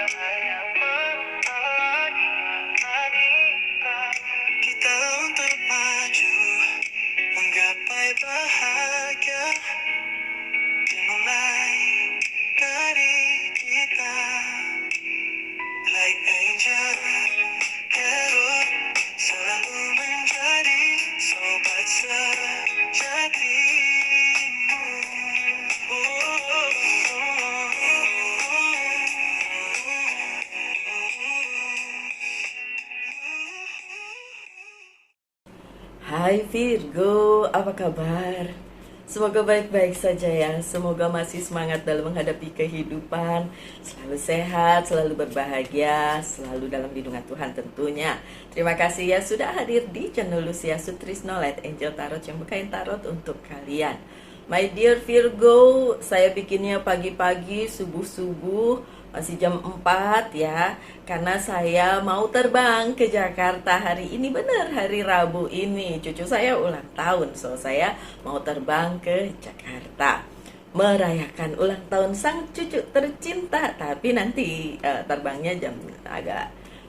Kita untuk maju, menggapai bahagia, dimulai dari kita. Like angel, hero, selalu menjadi sobat sejatimu. Hai Virgo, apa kabar? Semoga baik-baik saja ya. Semoga masih semangat dalam menghadapi kehidupan, selalu sehat, selalu berbahagia, selalu dalam lindungan Tuhan tentunya. Terima kasih ya sudah hadir di channel Lucia Sutrisno Light Angel Tarot yang bukain tarot untuk kalian. My dear Virgo, saya bikinnya pagi-pagi, subuh-subuh, masih jam 4 ya. Karena saya mau terbang ke Jakarta hari ini, benar hari Rabu ini. Cucu saya ulang tahun, so saya mau terbang ke Jakarta merayakan ulang tahun sang cucu tercinta. Tapi nanti terbangnya jam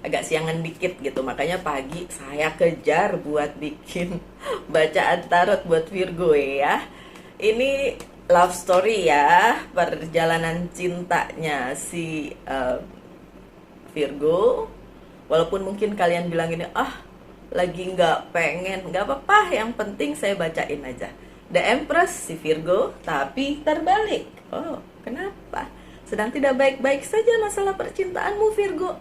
agak siangan dikit gitu. Makanya pagi saya kejar buat bikin bacaan tarot buat Virgo ya. Ini love story ya, perjalanan cintanya si Virgo. Walaupun mungkin kalian bilang ini, lagi nggak pengen, nggak apa-apa, yang penting saya bacain aja. The Empress si Virgo, tapi terbalik. Oh, kenapa? Sedang tidak baik-baik saja masalah percintaanmu Virgo.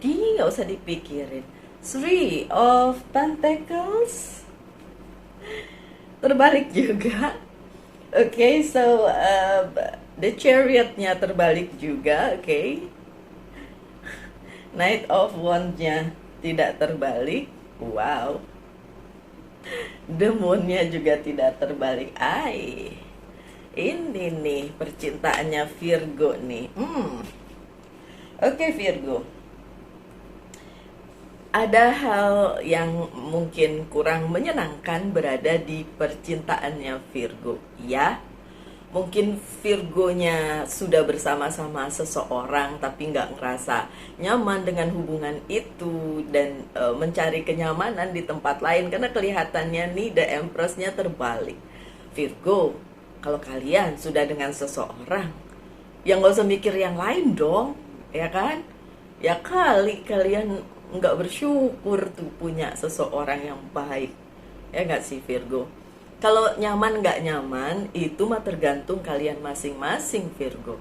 Nggak usah dipikirin. Three of Pentacles terbalik juga. Okay, so the Chariot-nya terbalik juga, okay. Knight of Wands-nya tidak terbalik. Wow. The Moon-nya juga tidak terbalik. Ini nih percintaannya Virgo nih. Oke, Virgo. Ada hal yang mungkin kurang menyenangkan berada di percintaannya Virgo, ya. Mungkin Virgonya sudah bersama-sama seseorang tapi nggak ngerasa nyaman dengan hubungan itu dan mencari kenyamanan di tempat lain karena kelihatannya nih The Empress-nya terbalik. Virgo, kalau kalian sudah dengan seseorang, ya nggak usah mikir yang lain dong, ya kan? Ya kali kalian nggak bersyukur tuh punya seseorang yang baik, ya nggak sih Virgo? Kalau nyaman nggak nyaman itu mah tergantung kalian masing-masing Virgo.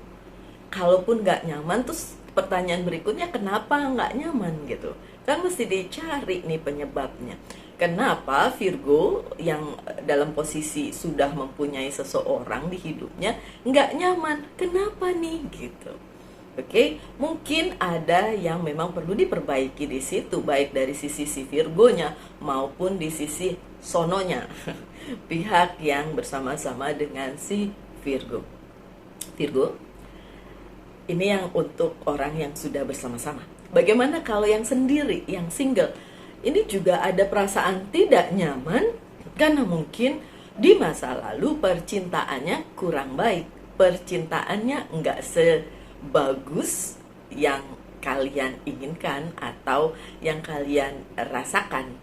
Kalaupun nggak nyaman, terus pertanyaan berikutnya kenapa nggak nyaman gitu? Kan mesti dicari nih penyebabnya. Kenapa Virgo yang dalam posisi sudah mempunyai seseorang di hidupnya nggak nyaman? Kenapa nih gitu? Oke, mungkin ada yang memang perlu diperbaiki di situ, baik dari sisi si Virgonya maupun di sisi sononya, pihak yang bersama-sama dengan si Virgo. Virgo, ini yang untuk orang yang sudah bersama-sama. Bagaimana kalau yang sendiri, yang single? Ini juga ada perasaan tidak nyaman karena mungkin di masa lalu percintaannya kurang baik, percintaannya nggak sebagus yang kalian inginkan atau yang kalian rasakan,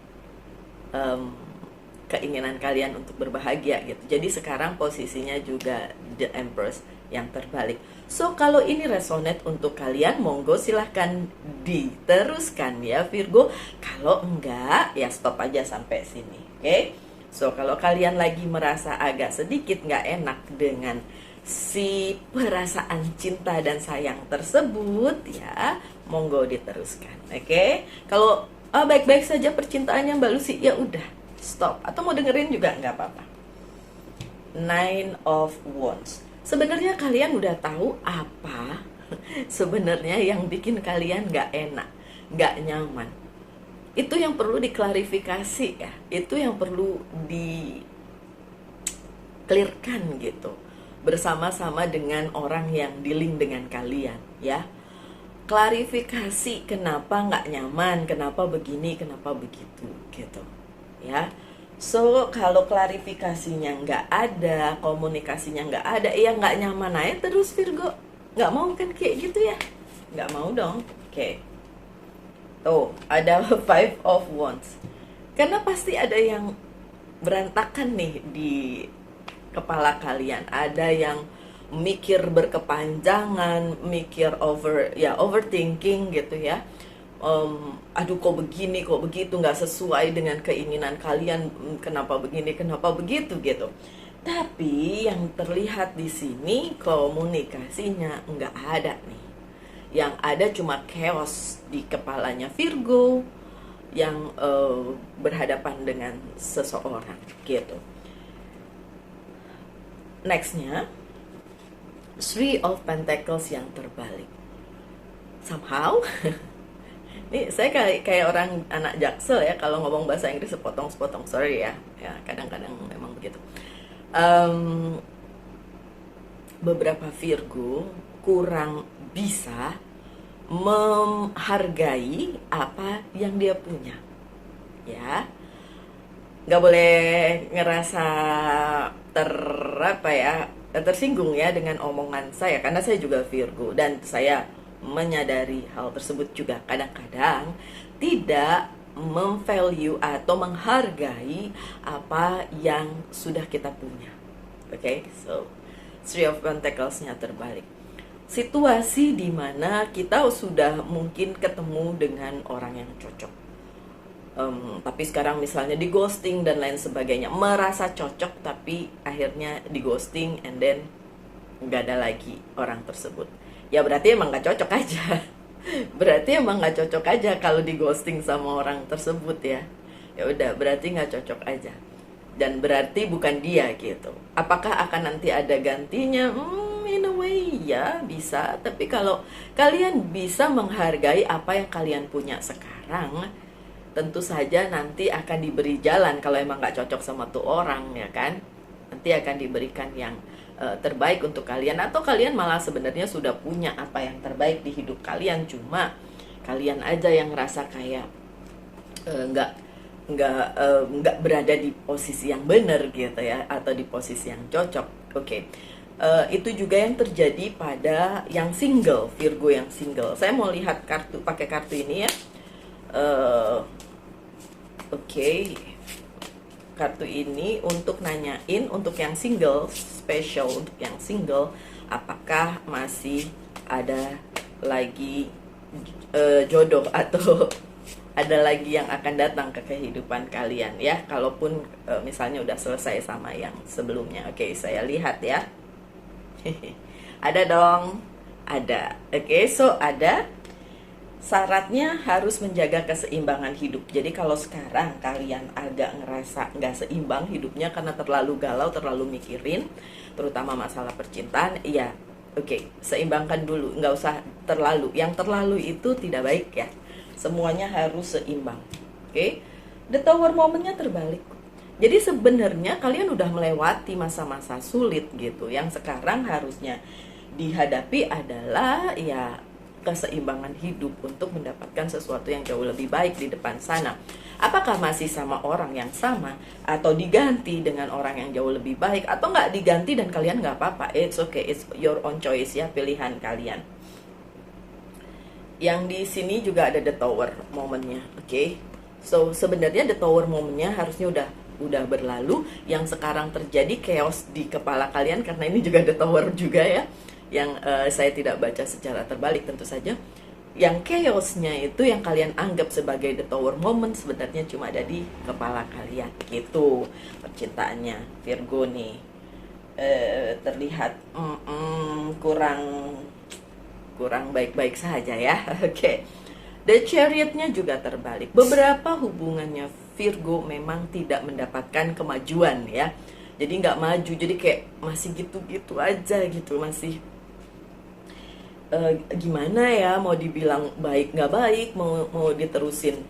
keinginan kalian untuk berbahagia gitu. Jadi sekarang posisinya juga The Empress yang terbalik. So kalau ini resonate untuk kalian, monggo silahkan diteruskan ya Virgo. Kalau enggak, ya stop aja sampai sini. Oke? So kalau kalian lagi merasa agak sedikit nggak enak dengan si perasaan cinta dan sayang tersebut, ya monggo diteruskan. Oke? Kalau baik-baik saja percintaannya Mbak Lucy, ya udah stop. Atau mau dengerin juga nggak apa-apa. Nine of Wands. Sebenarnya kalian udah tahu apa sebenarnya yang bikin kalian nggak enak, nggak nyaman. Itu yang perlu diklarifikasi ya. Itu yang perlu di clearkan gitu, bersama-sama dengan orang yang dealing dengan kalian ya. Klarifikasi kenapa nggak nyaman, kenapa begini, kenapa begitu gitu ya. So kalau klarifikasinya nggak ada, komunikasinya nggak ada, ya nggak nyaman aja terus Virgo. Nggak mau kan kayak gitu ya. Nggak mau dong. Oke. Tuh, ada Five of Wands. Karena pasti ada yang berantakan nih di kepala kalian. Ada yang mikir berkepanjangan, mikir overthinking gitu ya. Aduh, kok begini, kok begitu, nggak sesuai dengan keinginan kalian. Kenapa begini, kenapa begitu gitu. Tapi yang terlihat di sini komunikasinya nggak ada nih. Yang ada cuma chaos di kepalanya Virgo yang berhadapan dengan seseorang gitu. Nextnya, Three of Pentacles yang terbalik. Somehow, ini saya kayak orang anak Jaksel ya, kalau ngomong bahasa Inggris sepotong-sepotong, sorry ya, ya kadang-kadang memang begitu. Beberapa Virgo kurang bisa menghargai apa yang dia punya, ya. Nggak boleh ngerasa tersinggung ya dengan omongan saya, karena saya juga Virgo dan saya menyadari hal tersebut juga. Kadang-kadang tidak memvalue atau menghargai apa yang sudah kita punya. Oke, so Three of Pentacles-nya terbalik. Situasi di mana kita sudah mungkin ketemu dengan orang yang cocok, tapi sekarang misalnya di ghosting dan lain sebagainya, merasa cocok tapi akhirnya di ghosting and then nggak ada lagi orang tersebut. Ya berarti emang nggak cocok aja. Berarti emang nggak cocok aja kalau di ghosting sama orang tersebut ya. Ya udah, berarti nggak cocok aja. Dan berarti bukan dia gitu. Apakah akan nanti ada gantinya? In a way ya bisa. Tapi kalau kalian bisa menghargai apa yang kalian punya sekarang, tentu saja nanti akan diberi jalan. Kalau emang nggak cocok sama tuh orang ya kan, nanti akan diberikan yang terbaik untuk kalian. Atau kalian malah sebenarnya sudah punya apa yang terbaik di hidup kalian, cuma kalian aja yang ngerasa kayak nggak berada di posisi yang benar gitu ya, atau di posisi yang cocok. Oke. Itu juga yang terjadi pada yang single, Virgo yang single. Saya mau lihat kartu, pakai kartu ini ya. Oke. Kartu ini untuk nanyain untuk yang single, special untuk yang single, apakah masih ada lagi jodoh atau ada lagi yang akan datang ke kehidupan kalian ya, kalaupun misalnya udah selesai sama yang sebelumnya. Oke, saya lihat ya. Ada dong, ada. Oke, so ada. Syaratnya harus menjaga keseimbangan hidup. Jadi kalau sekarang kalian agak ngerasa nggak seimbang hidupnya karena terlalu galau, terlalu mikirin, terutama masalah percintaan, ya oke, seimbangkan dulu, nggak usah terlalu. Yang terlalu itu tidak baik ya. Semuanya harus seimbang. Oke, The Tower momennya terbalik. Jadi sebenarnya kalian udah melewati masa-masa sulit gitu. Yang sekarang harusnya dihadapi adalah ya keseimbangan hidup untuk mendapatkan sesuatu yang jauh lebih baik di depan sana. Apakah masih sama orang yang sama, atau diganti dengan orang yang jauh lebih baik, atau nggak diganti dan kalian nggak apa-apa. It's okay, it's your own choice ya, pilihan kalian. Yang di sini juga ada The Tower momennya. Oke. So sebenarnya The Tower momennya harusnya udah berlalu. Yang sekarang terjadi chaos di kepala kalian, karena ini juga The Tower juga ya, yang saya tidak baca secara terbalik tentu saja. Yang chaosnya itu yang kalian anggap sebagai The Tower moment sebenarnya cuma ada di kepala kalian gitu. Percintaannya Virgo nih terlihat kurang baik-baik saja ya. Oke. The Chariot-nya juga terbalik. Beberapa hubungannya Virgo memang tidak mendapatkan kemajuan ya. Jadi nggak maju, jadi kayak masih gitu-gitu aja gitu, masih gimana ya, mau dibilang baik nggak baik, mau diterusin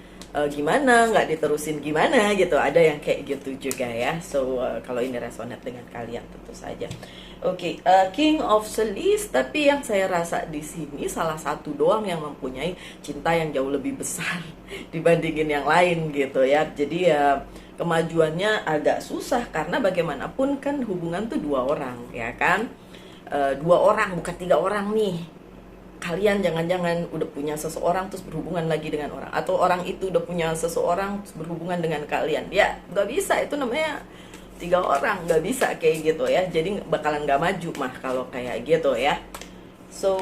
gimana, nggak diterusin gimana gitu. Ada yang kayak gitu juga ya. So kalau ini resonate dengan kalian tentu saja. Oke, King of Swords, tapi yang saya rasa di sini salah satu doang yang mempunyai cinta yang jauh lebih besar dibandingin yang lain gitu ya. Jadi ya kemajuannya agak susah, karena bagaimanapun kan hubungan tuh dua orang ya kan. Dua orang bukan tiga orang nih. kalian jangan-jangan udah punya seseorang terus berhubungan lagi dengan orang, atau orang itu udah punya seseorang terus berhubungan dengan kalian. Ya nggak bisa, itu namanya tiga orang, nggak bisa kayak gitu ya. Jadi bakalan nggak maju mah kalau kayak gitu ya. So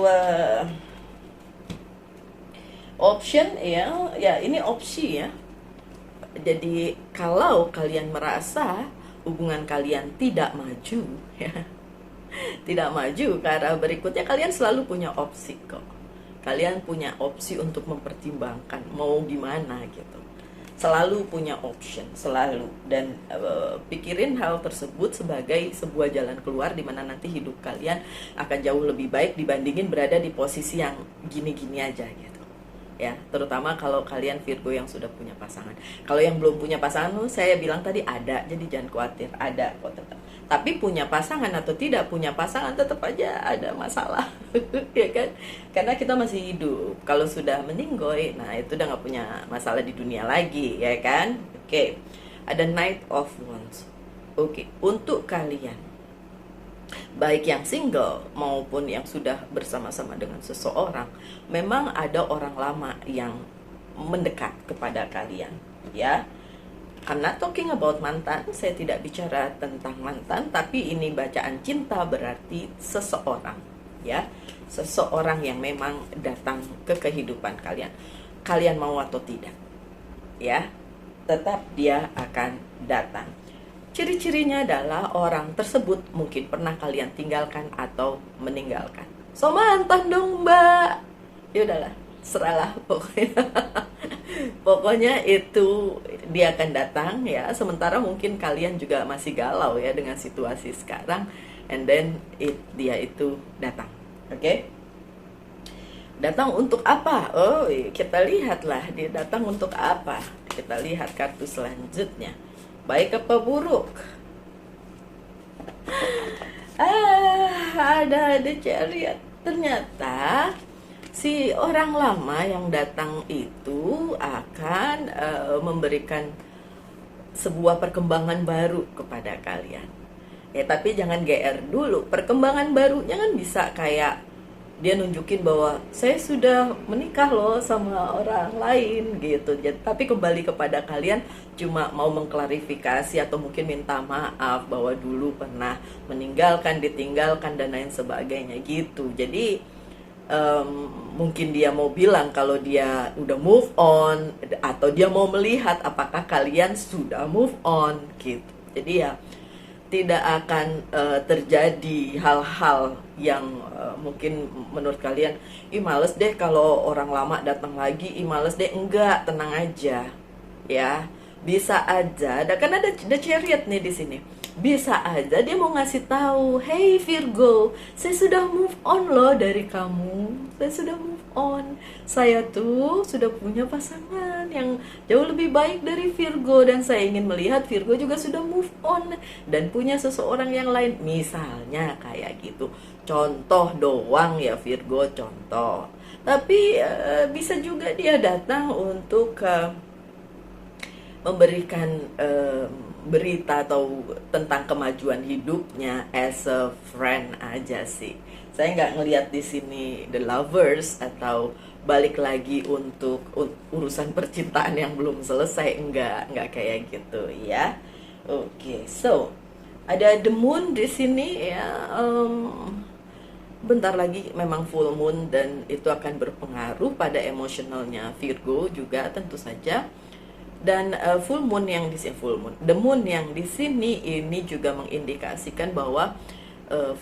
option ya ini opsi ya. Jadi kalau kalian merasa hubungan kalian tidak maju ya, tidak maju ke arah berikutnya, kalian selalu punya opsi kok. Kalian punya opsi untuk mempertimbangkan mau gimana gitu. Selalu punya option, selalu. Dan pikirin hal tersebut sebagai sebuah jalan keluar di mana nanti hidup kalian akan jauh lebih baik dibandingin berada di posisi yang gini-gini aja gitu. Ya, terutama kalau kalian Virgo yang sudah punya pasangan. Kalau yang belum punya pasangan, saya bilang tadi ada, jadi jangan khawatir, ada kok tetap. Tapi punya pasangan atau tidak punya pasangan tetap aja ada masalah, ya kan? Karena kita masih hidup. Kalau sudah meninggoy, nah itu udah nggak punya masalah di dunia lagi, ya kan? Oke, ada Knight of Wands. Oke, untuk kalian baik yang single maupun yang sudah bersama-sama dengan seseorang, memang ada orang lama yang mendekat kepada kalian, ya. I'm not talking about mantan, saya tidak bicara tentang mantan, tapi ini bacaan cinta berarti seseorang, ya. Seseorang yang memang datang ke kehidupan kalian. Kalian mau atau tidak, ya, tetap dia akan datang. Ciri-cirinya adalah orang tersebut mungkin pernah kalian tinggalkan atau meninggalkan. So mantan dong mbak. Ya udahlah, seralah pokoknya. Pokoknya itu dia akan datang ya. Sementara mungkin kalian juga masih galau ya dengan situasi sekarang. And then dia itu datang. Oke? Datang untuk apa? Oh, kita lihatlah dia datang untuk apa. Kita lihat kartu selanjutnya. Baik apa buruk? Ada Chariot. Ternyata si orang lama yang datang itu akan memberikan sebuah perkembangan baru kepada kalian. Ya tapi jangan GR dulu. Perkembangan barunya kan bisa kayak dia nunjukin bahwa saya sudah menikah loh sama orang lain gitu. Tapi kembali kepada kalian cuma mau mengklarifikasi atau mungkin minta maaf bahwa dulu pernah meninggalkan, ditinggalkan dan lain sebagainya gitu. Jadi mungkin dia mau bilang kalau dia udah move on, atau dia mau melihat apakah kalian sudah move on gitu. Jadi ya tidak akan terjadi hal-hal yang mungkin menurut kalian, ih males deh kalau orang lama datang lagi, ih males deh. Enggak, tenang aja ya, bisa aja. Kan ada Chariot nih di sini. Bisa aja dia mau ngasih tahu, hey Virgo, saya sudah move on loh dari kamu. Saya sudah move on. Saya tuh sudah punya pasangan yang jauh lebih baik dari Virgo, dan saya ingin melihat Virgo juga sudah move on dan punya seseorang yang lain. Misalnya kayak gitu. Contoh doang ya Virgo, contoh. Tapi bisa juga dia datang untuk memberikan berita atau tentang kemajuan hidupnya as a friend aja sih. Saya nggak ngelihat di sini the lovers atau balik lagi untuk urusan percintaan yang belum selesai. Nggak kayak gitu ya. Oke, so ada the moon di sini ya. Bentar lagi memang full moon dan itu akan berpengaruh pada emosionalnya Virgo juga tentu saja. Dan full moon yang di sini, the moon yang di sini ini juga mengindikasikan bahwa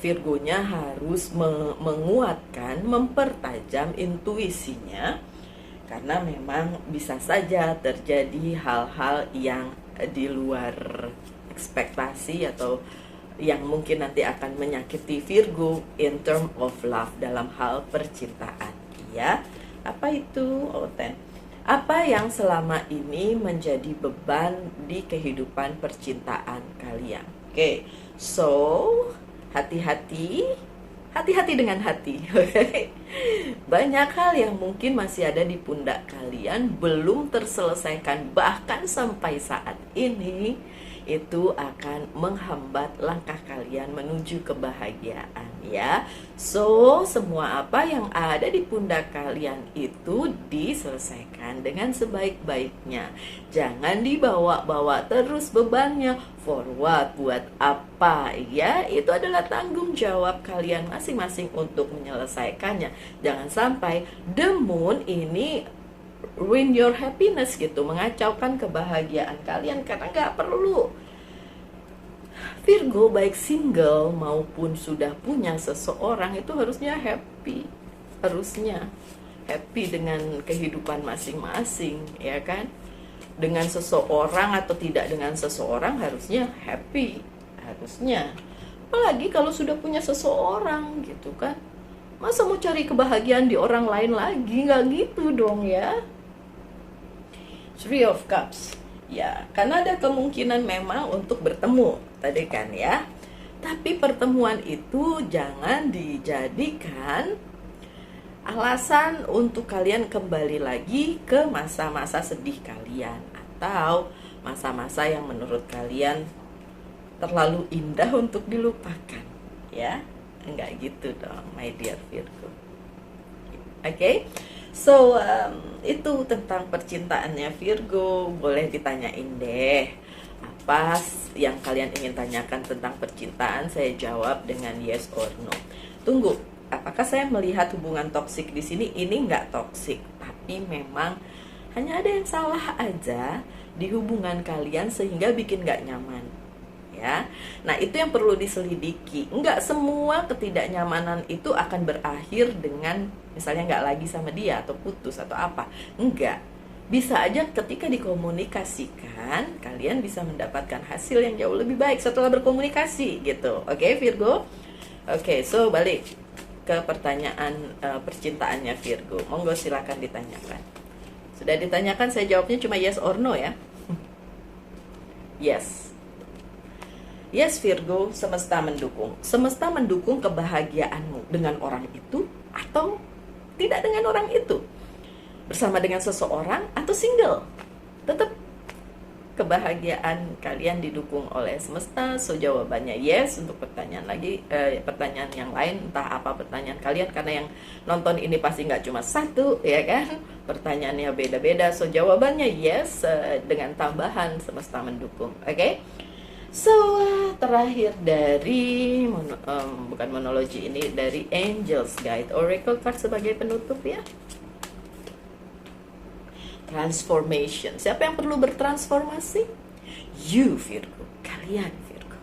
Virgonya harus menguatkan, mempertajam intuisinya, karena memang bisa saja terjadi hal-hal yang di luar ekspektasi atau yang mungkin nanti akan menyakiti Virgo in term of love, dalam hal percintaan ya. Apa itu? Apa yang selama ini menjadi beban di kehidupan percintaan kalian? Oke, so hati-hati dengan hati. Banyak hal yang mungkin masih ada di pundak kalian, belum terselesaikan, bahkan sampai saat ini itu akan menghambat langkah kalian menuju kebahagiaan ya. So, semua apa yang ada di pundak kalian itu diselesaikan dengan sebaik-baiknya. Jangan dibawa-bawa terus bebannya. For what? Buat apa ya? Itu adalah tanggung jawab kalian masing-masing untuk menyelesaikannya. Jangan sampai the moon ini ruin your happiness gitu, mengacaukan kebahagiaan kalian karena nggak perlu. Virgo baik single maupun sudah punya seseorang itu harusnya happy dengan kehidupan masing-masing ya kan. Dengan seseorang atau tidak dengan seseorang harusnya happy, harusnya. Apalagi kalau sudah punya seseorang gitu kan, masa mau cari kebahagiaan di orang lain lagi? Nggak gitu dong ya. Three of Cups ya, karena ada kemungkinan memang untuk bertemu tadi kan ya. Tapi pertemuan itu jangan dijadikan alasan untuk kalian kembali lagi ke masa-masa sedih kalian atau masa-masa yang menurut kalian terlalu indah untuk dilupakan ya. Enggak gitu dong my dear Virgo. Oke. So, itu tentang percintaannya Virgo. Boleh ditanyain deh apa yang kalian ingin tanyakan tentang percintaan. Saya jawab dengan yes or no. Tunggu, apakah saya melihat hubungan toksik di sini? Ini nggak toksik, tapi memang hanya ada yang salah aja di hubungan kalian sehingga bikin nggak nyaman ya. Nah, itu yang perlu diselidiki. Enggak semua ketidaknyamanan itu akan berakhir dengan misalnya nggak lagi sama dia atau putus atau apa. Enggak. Bisa aja ketika dikomunikasikan kalian bisa mendapatkan hasil yang jauh lebih baik setelah berkomunikasi gitu. Oke, Virgo? Oke, so balik ke pertanyaan percintaannya Virgo. Monggo silakan ditanyakan. Sudah ditanyakan, saya jawabnya cuma yes or no ya. Yes. Yes Virgo, semesta mendukung. Semesta mendukung kebahagiaanmu dengan orang itu atau tidak dengan orang itu. Bersama dengan seseorang atau single. Tetap kebahagiaan kalian didukung oleh semesta. So jawabannya yes. Untuk pertanyaan pertanyaan yang lain, entah apa pertanyaan kalian, karena yang nonton ini pasti nggak cuma satu ya kan. Pertanyaannya beda-beda. So jawabannya yes dengan tambahan semesta mendukung. Oke? So, terakhir dari bukan monologi ini, dari Angels Guide Oracle card sebagai penutup ya. Transformation. Siapa yang perlu bertransformasi? You Virgo, kalian Virgo.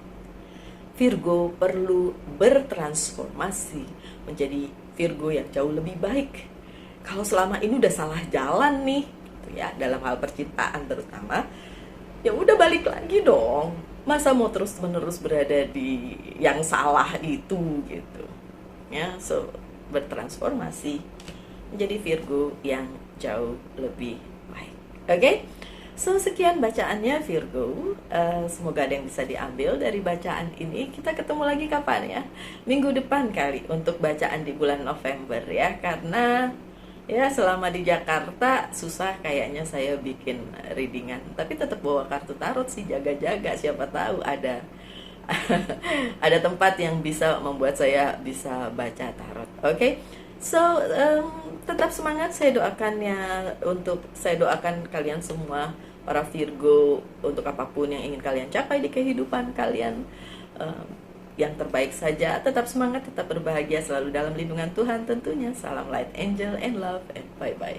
Virgo perlu bertransformasi menjadi Virgo yang jauh lebih baik. Kalau selama ini udah salah jalan nih, gitu ya, dalam hal percintaan terutama, ya udah balik lagi dong. Masa mau terus-menerus berada di yang salah itu gitu ya. So bertransformasi menjadi Virgo yang jauh lebih baik. Oke? So sekian bacaannya Virgo. Semoga ada yang bisa diambil dari bacaan ini. Kita ketemu lagi kapan ya? Minggu depan kali untuk bacaan di bulan November ya. Karena ya selama di Jakarta susah kayaknya saya bikin readingan, tapi tetap bawa kartu tarot sih, jaga-jaga, siapa tahu ada ada tempat yang bisa membuat saya bisa baca tarot. Oke? So tetap semangat. Saya doakan kalian semua para Virgo untuk apapun yang ingin kalian capai di kehidupan kalian, yang terbaik saja. Tetap semangat, tetap berbahagia, selalu dalam lindungan Tuhan tentunya. Salam light, angel, and love, and bye-bye.